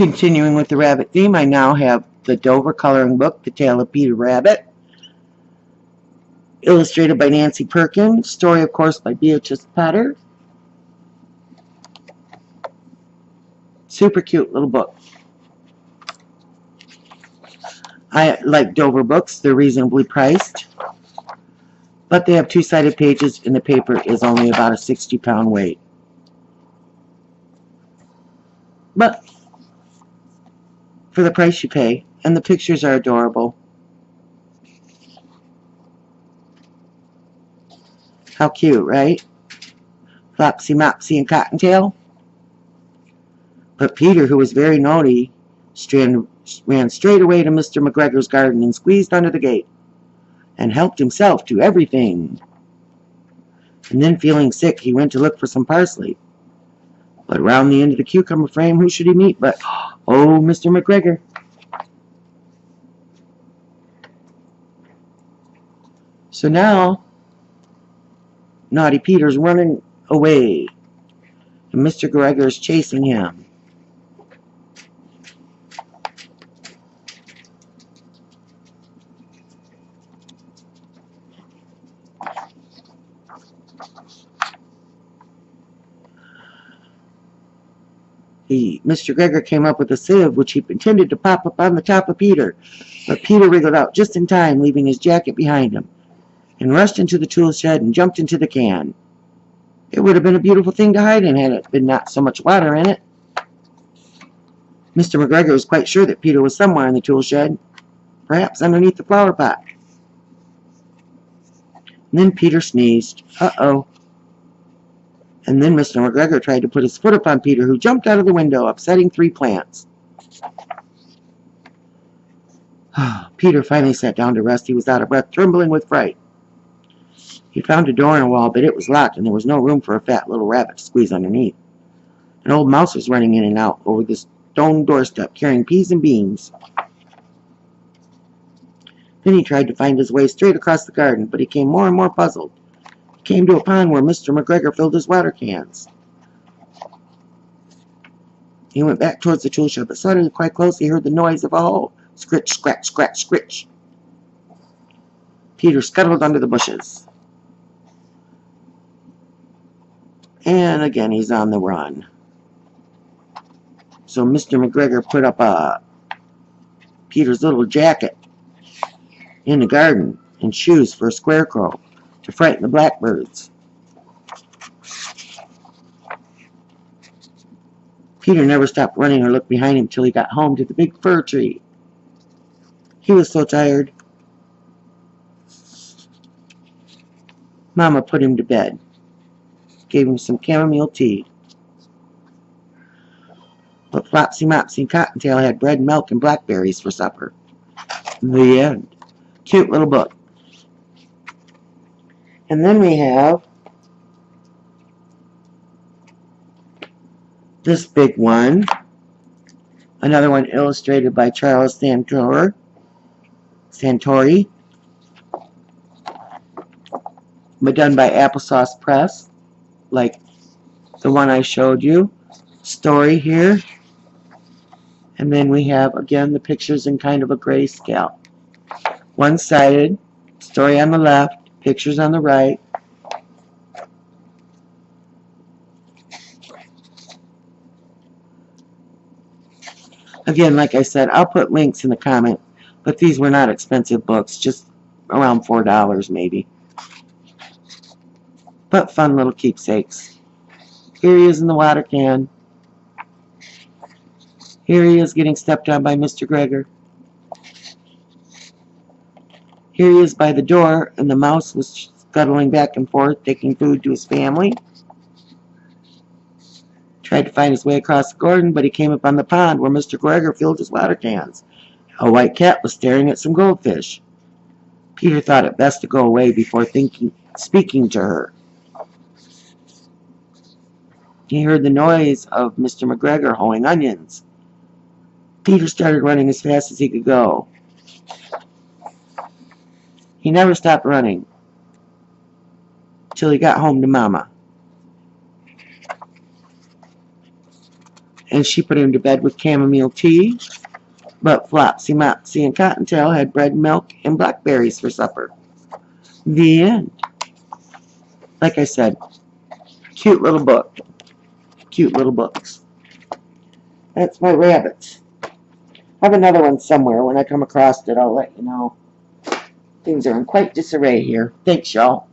Continuing with the rabbit theme, I now have the Dover coloring book, The Tale of Peter Rabbit, illustrated by Nancy Perkins, story of course by Beatrix Potter. Super cute little book. I like Dover books, they're reasonably priced, but they have two-sided pages and the paper is only about a 60-pound weight. But for the price you pay, and the pictures are adorable. How cute, right? Flopsy, Mopsy, and Cottontail. But Peter, who was very naughty, ran straight away to Mr. McGregor's garden and squeezed under the gate, and helped himself to everything. And then, feeling sick, he went to look for some parsley. But around the end of the cucumber frame, who should he meet but, oh, Mr. McGregor. So now, naughty Peter's running away, and Mr. McGregor is chasing him. Mr. McGregor came up with a sieve, which he intended to pop up on the top of Peter, but Peter wriggled out just in time, leaving his jacket behind him, and rushed into the tool shed and jumped into the can. It would have been a beautiful thing to hide in had it been not so much water in it. Mr. McGregor was quite sure that Peter was somewhere in the tool shed, perhaps underneath the flower pot. And then Peter sneezed. Uh-oh. And then Mr. McGregor tried to put his foot upon Peter, who jumped out of the window, upsetting 3 plants. Peter finally sat down to rest. He was out of breath, trembling with fright. He found a door in a wall, but it was locked, and there was no room for a fat little rabbit to squeeze underneath. An old mouse was running in and out over the stone doorstep, carrying peas and beans. Then he tried to find his way straight across the garden, but he became more and more puzzled. He came to a pond where Mr. McGregor filled his water cans. He went back towards the tool shed, but suddenly, quite close, he heard the noise of a hoe. Scritch, scratch, scratch, scritch. Peter scuttled under the bushes. And again, he's on the run. So Mr. McGregor put up Peter's little jacket in the garden and shoes for a scarecrow to frighten the blackbirds. Peter never stopped running or looked behind him till he got home to the big fir tree. He was so tired. Mama put him to bed, gave him some chamomile tea. But Flopsy, Mopsy, and Cottontail had bread and milk and blackberries for supper. The end. Cute little book. And then we have this big one. Another one illustrated by Charles Santore. But done by Applesauce Press, like the one I showed you. Story here. And then we have, again, the pictures in kind of a grayscale. One-sided, story on the left, pictures on the right. Again, like I said, I'll put links in the comment, but these were not expensive books, just around $4 maybe. But fun little keepsakes. Here he is in the water can. Here he is getting stepped on by Mr. McGregor. Here he is by the door, and the mouse was scuttling back and forth, taking food to his family. Tried to find his way across the garden, but he came upon the pond where Mr. McGregor filled his water cans. A white cat was staring at some goldfish. Peter thought it best to go away before speaking to her. He heard the noise of Mr. McGregor hoeing onions. Peter started running as fast as he could go. He never stopped running till he got home to Mama. and she put him to bed with chamomile tea. But Flopsy, Mopsy, and Cottontail had bread, milk, and blackberries for supper. The end. Like I said, cute little book. Cute little books. That's my rabbits. I have another one somewhere. When I come across it, I'll let you know. Things are in quite disarray here. Thanks, y'all.